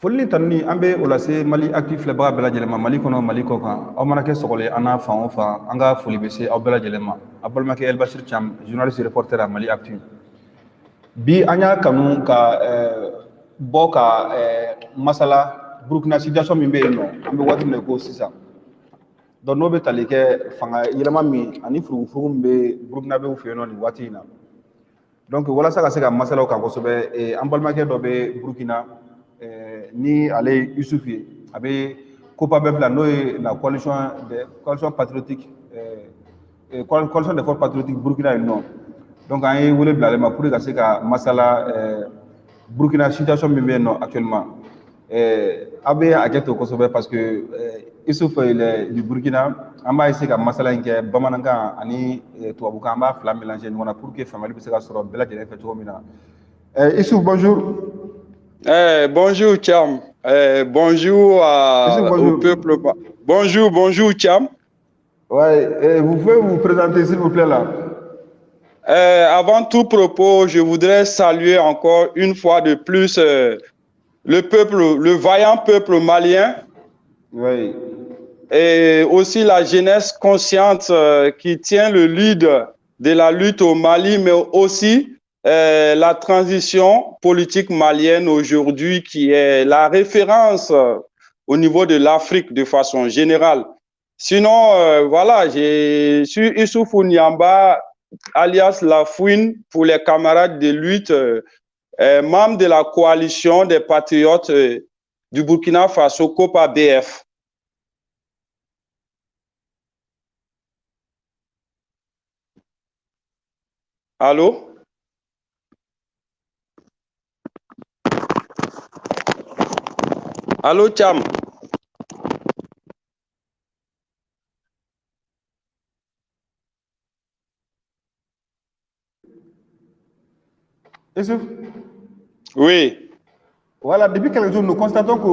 Foli tanni an bɛ o lase Mali Actu filɛbaga bɛɛ lajɛlen ma Mali kɔnɔ Mali kɔ kan aw mana kɛ sɔgɔlen an n'a fan o fan an ka foli bɛ se aw bɛɛ lajɛlen ma a balimakɛ Elbasir Thiam journaliste reporter à Mali Actu bi an y'a kanu ka bɔ ka masala Burkina situation min bɛ yen nɔ an bɛ waati min na ko sisan donc n'o bɛ tali kɛ fanga yɛlɛma min ani furugufurugu min bɛ Burkinabéw fɛ yen nɔ nin waati in na donc walasa ka se ka masalaw kan kosɛbɛ an balimakɛ dɔ bɛ Burkina ni ale Youssouf ye a bɛ COPABEF la n'o ye la coalition patriotique coalition des forces patriotiques Burkina yen nɔ donc an ye wele bila ale ma pour ka se ka masala Burkina situation min bɛ yen nɔ actuellement a bɛ a kɛ to kosɛbɛ parce que Youssouf du Burkina an b'a essayer ka masala in kɛ bamanankan ani tubabukan an b'a fila mélanger ɲɔgɔn na pour que faamuyali bɛ se ka sɔrɔ bɛɛ lajɛlen fɛ cogo min na Youssouf bonjour. Bonjour Thiam, bonjour au peuple. Bonjour Thiam. Ouais, vous pouvez vous présenter s'il vous plaît là. Avant tout propos, je voudrais saluer encore une fois de plus le peuple, le vaillant peuple malien. Oui. Et aussi la jeunesse consciente qui tient le lead de la lutte au Mali, mais aussi la transition politique malienne aujourd'hui qui est la référence au niveau de l'Afrique de façon générale. Sinon, voilà, je suis Issoufou Niamba, alias Lafouine pour les camarades de lutte, membre de la coalition des patriotes du Burkina Faso, COPABF. Allô? Allô, Thiam? Youssouf? Oui. Voilà, depuis quelques jours, nous constatons que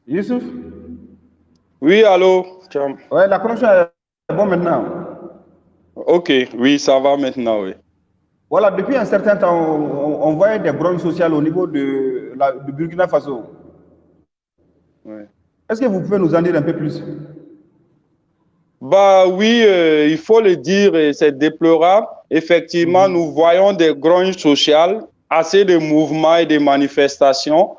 Youssouf? Oui, allô, Thiam. Ouais, la connexion est bonne maintenant. Ok, oui, ça va maintenant, oui. Voilà, depuis un certain temps, on voyait des grogne sociales au niveau du Burkina Faso. Ouais. Est-ce que vous pouvez nous en dire un peu plus? Bah oui, il faut le dire, c'est déplorable. Effectivement, nous voyons des grognes sociales, assez de mouvements et de manifestations.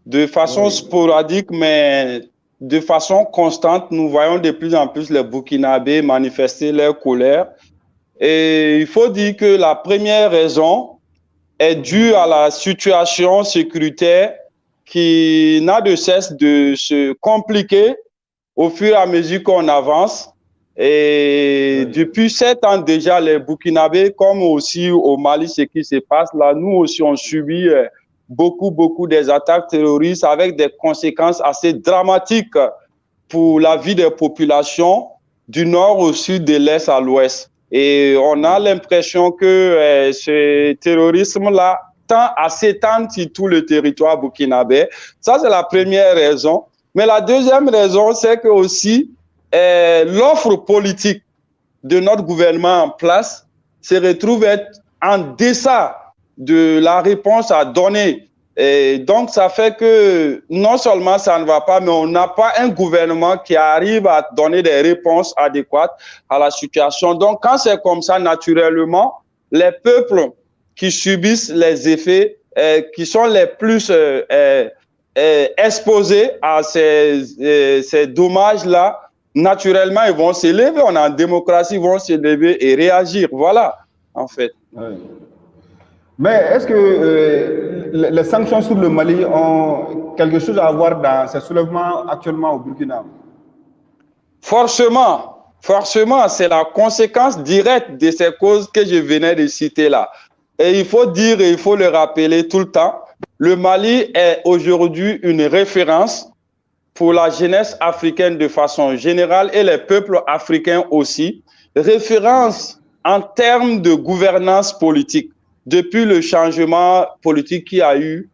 De façon sporadique, mais de façon constante, nous voyons de plus en plus les Burkinabés manifester leur colère. Et il faut dire que la première raison est due à la situation sécuritaire qui n'a de cesse de se compliquer au fur et à mesure qu'on avance. Et depuis 7 ans déjà, les Burkinabés, comme aussi au Mali, ce qui se passe là, nous aussi on subit beaucoup des attaques terroristes avec des conséquences assez dramatiques pour la vie des populations du nord au sud, de l'est à l'ouest. Et on a l'impression que ce terrorisme-là tend à s'étendre sur tout le territoire burkinabé. Ça, c'est la première raison. Mais la deuxième raison, c'est que aussi l'offre politique de notre gouvernement en place se retrouve être en deçà de la réponse à donner. Et donc, ça fait que non seulement ça ne va pas, mais on n'a pas un gouvernement qui arrive à donner des réponses adéquates à la situation. Donc, quand c'est comme ça, naturellement, les peuples qui subissent les effets, qui sont les plus exposés à ces dommages-là, naturellement, ils vont s'élever. On est en démocratie, ils vont s'élever et réagir. Voilà, en fait. Oui. Mais est-ce que les sanctions sur le Mali ont quelque chose à voir dans ces soulèvements actuellement au Burkina? Forcément, c'est la conséquence directe de ces causes que je venais de citer là. Et il faut dire et il faut le rappeler tout le temps, le Mali est aujourd'hui une référence pour la jeunesse africaine de façon générale et les peuples africains aussi. Référence en termes de gouvernance politique. Depuis le changement politique qu'il y a eu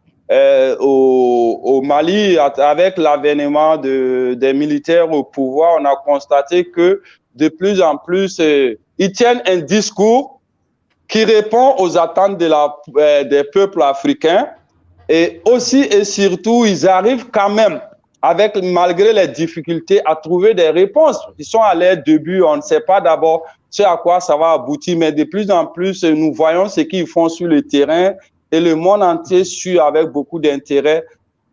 au Mali, avec l'avènement des militaires au pouvoir, on a constaté que de plus en plus, ils tiennent un discours qui répond aux attentes des peuples africains et aussi et surtout, ils arrivent quand même, malgré les difficultés, à trouver des réponses. Ils sont à leur début, on ne sait pas d'abord ce à quoi ça va aboutir, mais de plus en plus, nous voyons ce qu'ils font sur le terrain et le monde entier suit avec beaucoup d'intérêt.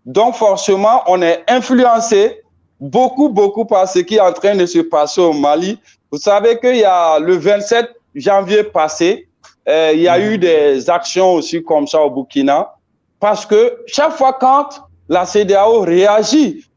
Donc forcément, on est influencé beaucoup par ce qui est en train de se passer au Mali. Vous savez qu'il y a le 27 janvier passé, il y a eu des actions aussi comme ça au Burkina, parce que chaque fois quand la CEDEAO réagit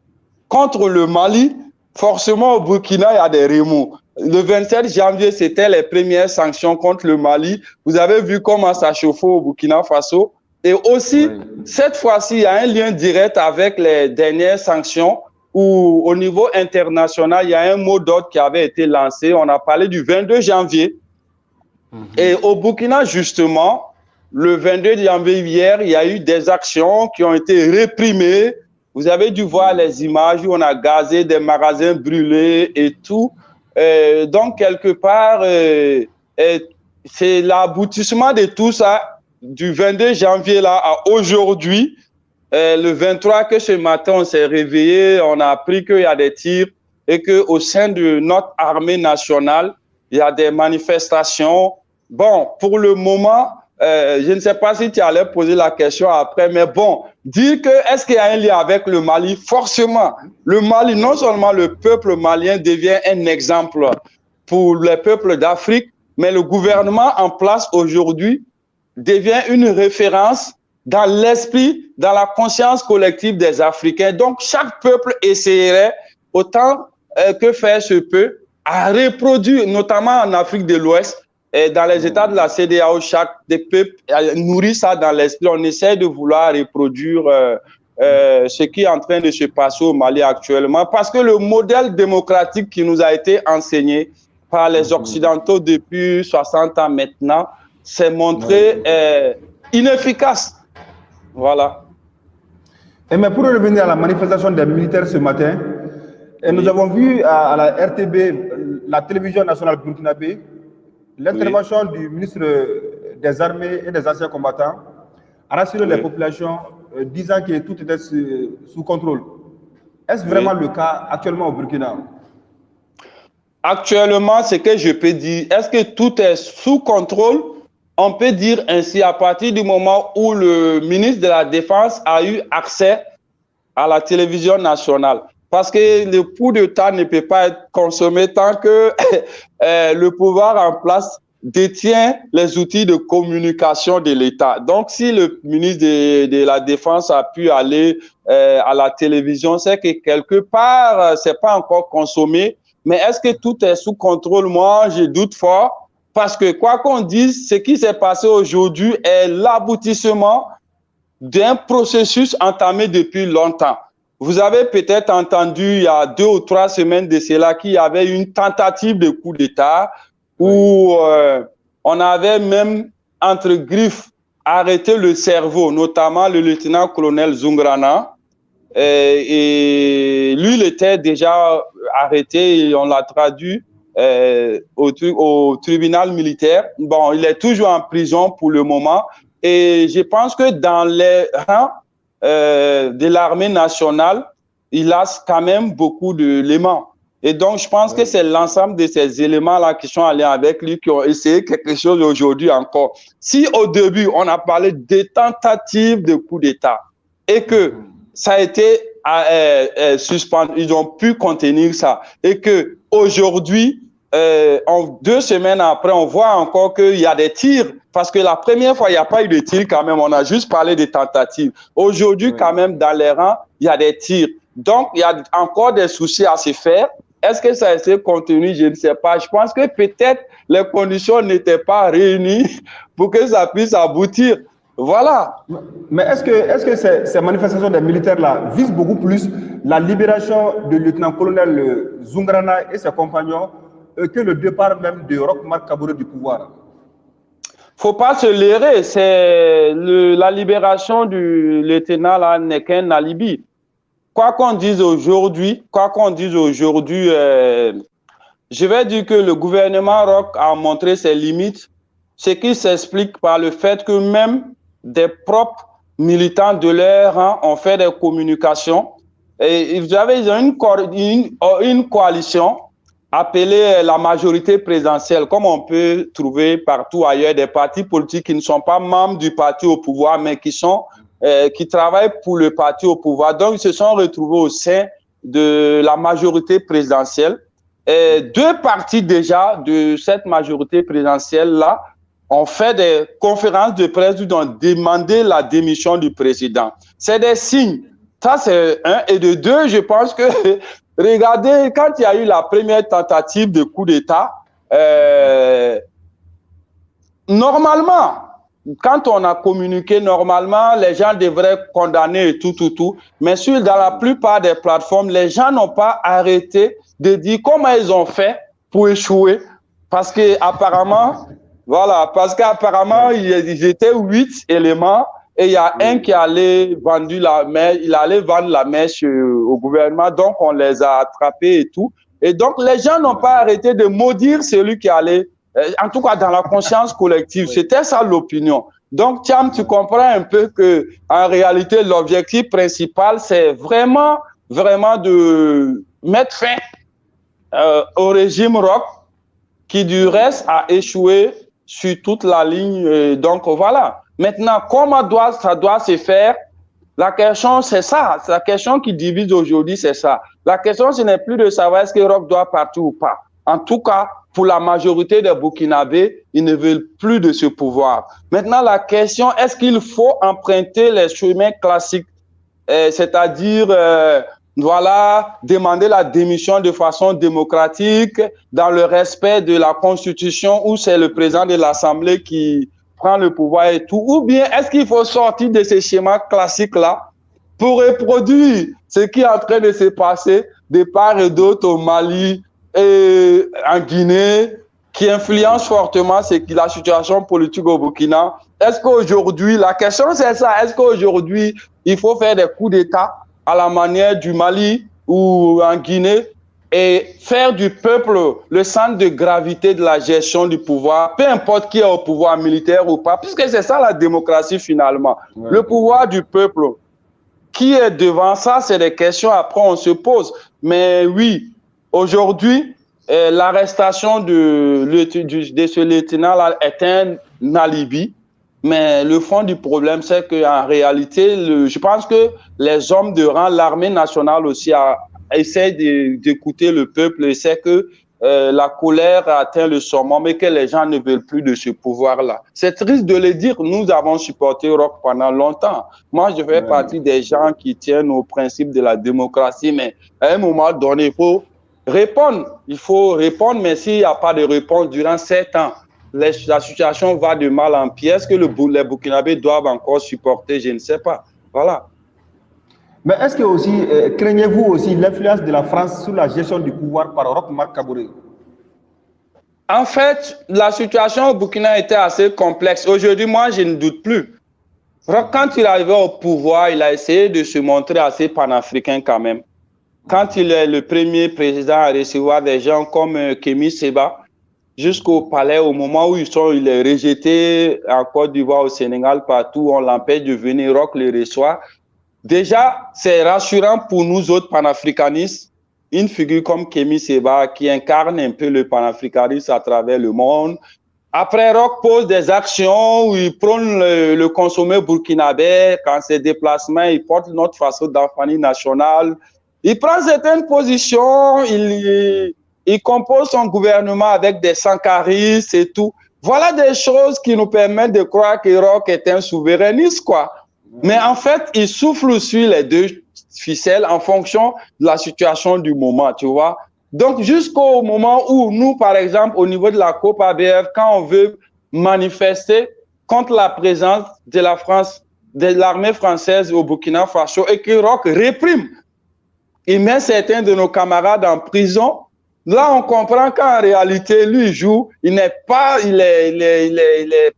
contre le Mali, forcément au Burkina, il y a des remous. Le 27 janvier, c'était les premières sanctions contre le Mali. Vous avez vu comment ça chauffait au Burkina Faso. Et aussi, cette fois-ci, il y a un lien direct avec les dernières sanctions où, au niveau international, il y a un mot d'ordre qui avait été lancé. On a parlé du 22 janvier. Et au Burkina, justement, le 22 janvier, hier, il y a eu des actions qui ont été réprimées. Vous avez dû voir les images où on a gazé des magasins brûlés et tout. Donc, quelque part, c'est l'aboutissement de tout ça, du 22 janvier là à aujourd'hui. Le 23, que ce matin, on s'est réveillé, on a appris qu'il y a des tirs et qu'au sein de notre armée nationale, il y a des manifestations. Bon, pour le moment, je ne sais pas si tu allais poser la question après, mais bon, dire que est-ce qu'il y a un lien avec le Mali? Forcément, le Mali, non seulement le peuple malien devient un exemple pour les peuples d'Afrique, mais le gouvernement en place aujourd'hui devient une référence dans l'esprit, dans la conscience collective des Africains. Donc, chaque peuple essaierait, autant que faire se peut, à reproduire, notamment en Afrique de l'Ouest, et dans les États de la CEDEAO, chaque des peuples nourrit ça dans l'esprit. On essaie de vouloir reproduire ce qui est en train de se passer au Mali actuellement, parce que le modèle démocratique qui nous a été enseigné par les Occidentaux depuis 60 ans maintenant s'est montré inefficace. Voilà. Et mais pour revenir à la manifestation des militaires ce matin, nous avons vu à la RTB, la télévision nationale burkinabé, l'intervention du ministre des Armées et des anciens combattants a rassuré les populations disant que tout était sous contrôle. Est-ce vraiment le cas actuellement au Burkina? Actuellement, ce que je peux dire, est-ce que tout est sous contrôle? On peut dire ainsi à partir du moment où le ministre de la Défense a eu accès à la télévision nationale. Parce que le pouls de temps ne peut pas être consommé tant que le pouvoir en place détient les outils de communication de l'État. Donc, si le ministre de la Défense a pu aller à la télévision, c'est que quelque part, c'est pas encore consommé. Mais est-ce que tout est sous contrôle? Moi, je doute fort. Parce que quoi qu'on dise, ce qui s'est passé aujourd'hui est l'aboutissement d'un processus entamé depuis longtemps. Vous avez peut-être entendu il y a 2 ou 3 semaines de cela qu'il y avait une tentative de coup d'État où on avait même entre griffes arrêté le cerveau, notamment le lieutenant-colonel Zungrana. Et lui, il était déjà arrêté et on l'a traduit au tribunal militaire. Bon, il est toujours en prison pour le moment. Et je pense que dans les rangs de l'armée nationale, il a quand même beaucoup d'éléments. Et donc, je pense que c'est l'ensemble de ces éléments-là qui sont allés avec lui, qui ont essayé quelque chose aujourd'hui encore. Si au début, on a parlé de tentatives de coup d'État et que ça a été suspendu, ils ont pu contenir ça. Et que aujourd'hui, en 2 semaines après, on voit encore qu'il y a des tirs. Parce que la première fois, il n'y a pas eu de tirs quand même. On a juste parlé des tentatives. Aujourd'hui, quand même, dans les rangs, il y a des tirs. Donc, il y a encore des soucis à se faire. Est-ce que ça a été contenu? Je ne sais pas. Je pense que peut-être les conditions n'étaient pas réunies pour que ça puisse aboutir. Voilà. Mais est-ce que ces manifestations des militaires-là visent beaucoup plus la libération du lieutenant-colonel Zungrana et ses compagnons que le départ même de Roch Marc Kabore du pouvoir? Faut pas se leurrer. La libération du lieutenant là n'est qu'un alibi. Quoi qu'on dise aujourd'hui, je vais dire que le gouvernement Roch a montré ses limites, ce qui s'explique par le fait que même des propres militants de leur rang ont fait des communications. Et vous savez, ils ont une coalition appelée la majorité présidentielle, comme on peut trouver partout ailleurs des partis politiques qui ne sont pas membres du parti au pouvoir, mais qui travaillent pour le parti au pouvoir. Donc, ils se sont retrouvés au sein de la majorité présidentielle. Et 2 partis déjà de cette majorité présidentielle-là ont fait des conférences de presse où ils ont demandé la démission du président. C'est des signes. Ça, c'est un. Et de 2, je pense que, regardez, quand il y a eu la première tentative de coup d'État, normalement, quand on a communiqué normalement, les gens devraient condamner et tout. Mais dans la plupart des plateformes, les gens n'ont pas arrêté de dire comment ils ont fait pour échouer. Parce qu'apparemment, ils étaient 8 éléments et il y a un qui allait vendre la mèche au gouvernement. Donc, on les a attrapés et tout. Et donc, les gens n'ont pas arrêté de maudire celui qui allait, en tout cas dans la conscience collective. C'était ça l'opinion. Donc, Thiam, tu comprends un peu que en réalité, l'objectif principal, c'est vraiment de mettre fin au régime Roch, qui du reste a échoué sur toute la ligne. Donc, voilà. Maintenant, comment ça doit se faire? La question, c'est ça. La question qui divise aujourd'hui, c'est ça. La question, ce n'est plus de savoir est-ce que Roch doit partir ou pas. En tout cas, pour la majorité des Burkinabés, ils ne veulent plus de ce pouvoir. Maintenant, la question, est-ce qu'il faut emprunter les chemins classiques, c'est-à-dire, demander la démission de façon démocratique, dans le respect de la Constitution, où c'est le président de l'Assemblée qui prend le pouvoir et tout, ou bien est-ce qu'il faut sortir de ces schémas classiques-là pour reproduire ce qui est en train de se passer de part et d'autre au Mali et en Guinée, qui influence fortement la situation politique au Burkina? Est-ce qu'aujourd'hui, la question c'est ça, est-ce qu'aujourd'hui, il faut faire des coups d'État à la manière du Mali ou en Guinée et faire du peuple le centre de gravité de la gestion du pouvoir, peu importe qui est au pouvoir militaire ou pas, puisque c'est ça la démocratie finalement. Ouais. Le pouvoir du peuple, qui est devant ça, c'est des questions après on se pose. Mais oui, aujourd'hui, l'arrestation de ce lieutenant-là est un alibi. Mais le fond du problème, c'est qu'en réalité, je pense que les hommes de rang, l'armée nationale aussi essaie d'écouter le peuple et sait que la colère a atteint le sommet, mais que les gens ne veulent plus de ce pouvoir-là. C'est triste de le dire, nous avons supporté Roch pendant longtemps. Moi, je fais partie des gens qui tiennent au principe de la démocratie, mais à un moment donné, il faut répondre, mais s'il n'y a pas de réponse durant 7 ans, la situation va de mal en pire. Est-ce que les Burkinabés doivent encore supporter? Je ne sais pas. Voilà. Mais est-ce que aussi, craignez-vous aussi l'influence de la France sur la gestion du pouvoir par Roch Marc Kabore? En fait, la situation au Burkina était assez complexe. Aujourd'hui, moi, je ne doute plus. Roch, quand il est arrivé au pouvoir, il a essayé de se montrer assez panafricain quand même. Quand il est le premier président à recevoir des gens comme Kémy Séba, jusqu'au palais, au moment où il est rejeté en Côte d'Ivoire, au Sénégal, partout, on l'empêche de venir, Roch le reçoit. Déjà, c'est rassurant pour nous autres panafricanistes, une figure comme Kémy Séba qui incarne un peu le panafricanisme à travers le monde, Après, Roch pose des actions où il prône le consommer burkinabé. Quand ses déplacements, il porte notre façon d'enfanie nationale. Il prend certaines positions, il compose son gouvernement avec des sankaristes et tout. Voilà des choses qui nous permettent de croire que Roch est un souverainiste, quoi. Mais en fait, il souffle sur les deux ficelles en fonction de la situation du moment, tu vois. Donc, jusqu'au moment où nous, par exemple, au niveau de la COP ABF, quand on veut manifester contre la présence de la France, de l'armée française au Burkina Faso et que Roch réprime, il met certains de nos camarades en prison. Là, on comprend qu'en réalité, lui joue, il est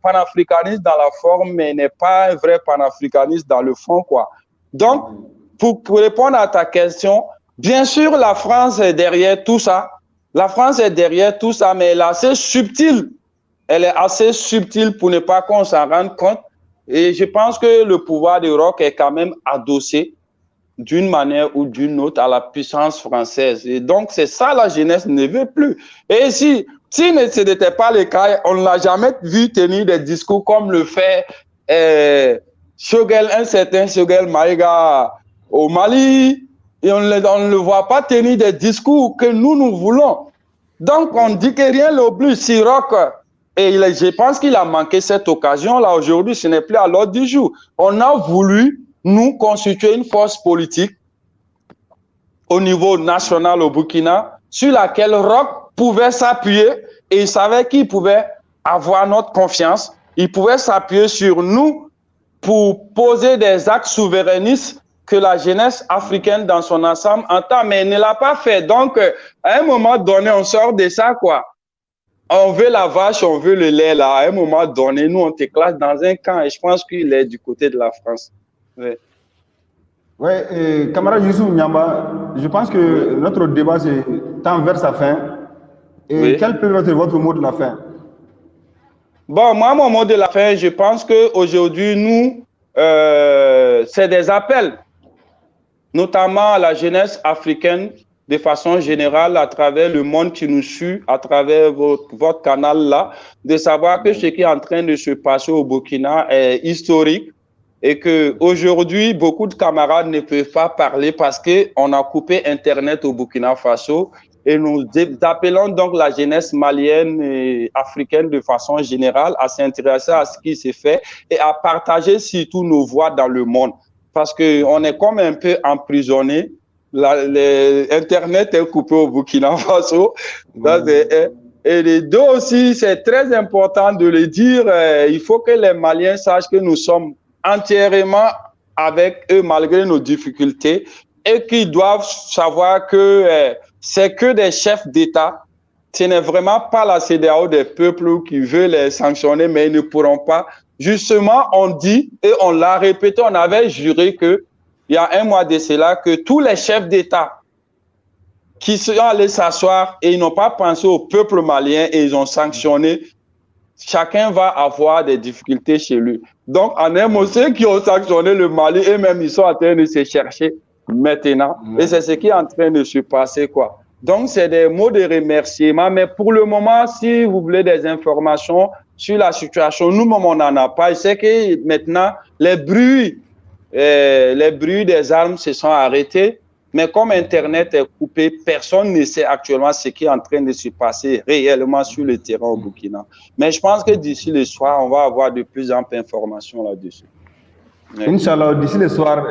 panafricaniste dans la forme, mais il n'est pas un vrai panafricaniste dans le fond, quoi. Donc, pour répondre à ta question, bien sûr, la France est derrière tout ça. La France est derrière tout ça, mais elle est assez subtile. Elle est assez subtile pour ne pas qu'on s'en rende compte. Et je pense que le pouvoir de Roch est quand même adossé d'une manière ou d'une autre à la puissance française. Et donc, c'est ça la jeunesse ne veut plus. Et si ce n'était pas le cas, on ne l'a jamais vu tenir des discours comme le fait un certain Choguel Maïga au Mali, et on ne le voit pas tenir des discours que nous voulons. Donc, on dit que rien ne l'oblige. Si Roch, et je pense qu'il a manqué cette occasion-là aujourd'hui, ce n'est plus à l'ordre du jour. On a voulu nous constituer une force politique au niveau national au Burkina sur laquelle Roch pouvait s'appuyer et il savait qu'il pouvait avoir notre confiance. Il pouvait s'appuyer sur nous pour poser des actes souverainistes que la jeunesse africaine dans son ensemble entend, mais elle ne l'a pas fait. Donc, à un moment donné, on sort de ça, quoi. On veut la vache, on veut le lait, là. À un moment donné, nous, on te classe dans un camp et je pense qu'il est du côté de la France. Oui, camarade Youssouf Niamba, je pense que notre débat tend vers sa fin. Et quel peut être votre mot de la fin? Bon, moi, mon mot de la fin, je pense qu'aujourd'hui, nous, c'est des appels, notamment à la jeunesse africaine, de façon générale, à travers le monde qui nous suit, à travers votre canal-là, de savoir que ce qui est en train de se passer au Burkina est historique et qu'aujourd'hui, beaucoup de camarades ne peuvent pas parler parce qu'on a coupé Internet au Burkina Faso. Et nous appelons donc la jeunesse malienne et africaine de façon générale à s'intéresser à ce qui s'est fait et à partager surtout nos voix dans le monde. Parce qu'on est comme un peu emprisonné. Internet est coupé au Burkina Faso. Et les deux aussi, c'est très important de le dire. Il faut que les Maliens sachent que nous sommes entièrement avec eux malgré nos difficultés et qu'ils doivent savoir que c'est que des chefs d'État. Ce n'est vraiment pas la CEDEAO des peuples qui veut les sanctionner, mais ils ne pourront pas. Justement, on dit, et on l'a répété, on avait juré que il y a un mois de cela, que tous les chefs d'État qui sont allés s'asseoir et ils n'ont pas pensé au peuple malien et ils ont sanctionné, chacun va avoir des difficultés chez lui. Donc, en un mot, ceux qui ont sanctionné le Mali, eux-mêmes, ils sont en train de se chercher maintenant. Et c'est ce qui est en train de se passer, quoi. Donc, c'est des mots de remerciement. Mais pour le moment, si vous voulez des informations sur la situation, nous-mêmes, on n'en a pas. Je sais que maintenant, les bruits des armes se sont arrêtés. Mais comme Internet est coupé, personne ne sait actuellement ce qui est en train de se passer réellement sur le terrain au Burkina. Mais je pense que d'ici le soir, on va avoir de plus en plus d'informations là-dessus. Inch'Allah, d'ici le soir,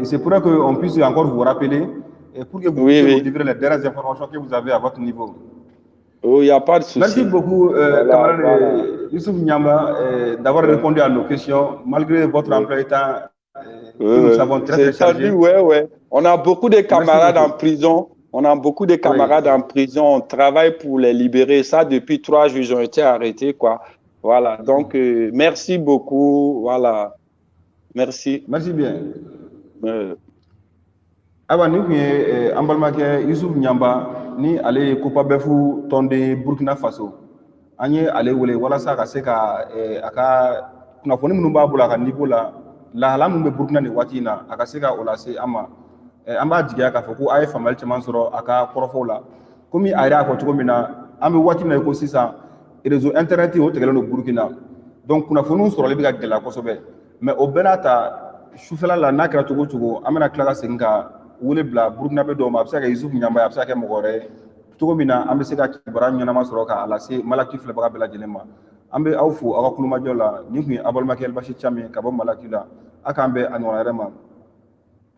c'est pour qu'on puisse encore vous rappeler et pour que vous puissiez nous livrer les dernières informations que vous avez à votre niveau. Oh, il n'y a pas de souci. Merci beaucoup, camarade Youssouf Niamba, d'avoir répondu à nos questions, malgré votre emploi du temps. Nous savons très chargé. Ouais. On a beaucoup de camarades en prison. On a beaucoup de camarades en prison. On travaille pour les libérer. Ça, depuis 3 jours, ils ont été arrêtés, quoi. Voilà. Donc, merci beaucoup. Voilà. Merci. Merci bien. Aba ni kun ye an balimakɛ Youssouf Niamba ni ale ye Copa Befu tɔnden Burkina Faso. An ye ale wele walasa ka se ka a ka kunnafoni minnu b'a bolo a ka niveau la lahala min bɛ Burkina nin waati in na a ka se ka o lase an ma. An b'a jigiya k'a fɔ ko a ye faamuyali caman sɔrɔ a ka kɔrɔfɔw la. Komi a yɛrɛ y'a fɔ cogo min na an bɛ waati min na ko sisan réseau internet o tigɛlen don Burkina donc kunnafoniw sɔrɔli bɛ ka gɛlɛya kosɛbɛ mais o bɛɛ n'a ta sufɛla la n'a kɛra cogo o cogo an bɛna tila ka segin ka wele bila Burkinabé dɔw ma a bɛ se ka kɛ Yusufu Ɲanba ye a bɛ se ka kɛ mɔgɔ wɛrɛ ye cogo min na an bɛ se ka kibaruya ɲɛnama sɔrɔ k'a lase Malakili filɛbaga bɛɛ lajɛlen ma an bɛ aw fo aw ka kulomajɔ la nin tun ye aw balimakɛ Elbasi Cam ye ka bɔ Malakili la a k'an bɛn a ɲɔgɔn wɛrɛ ma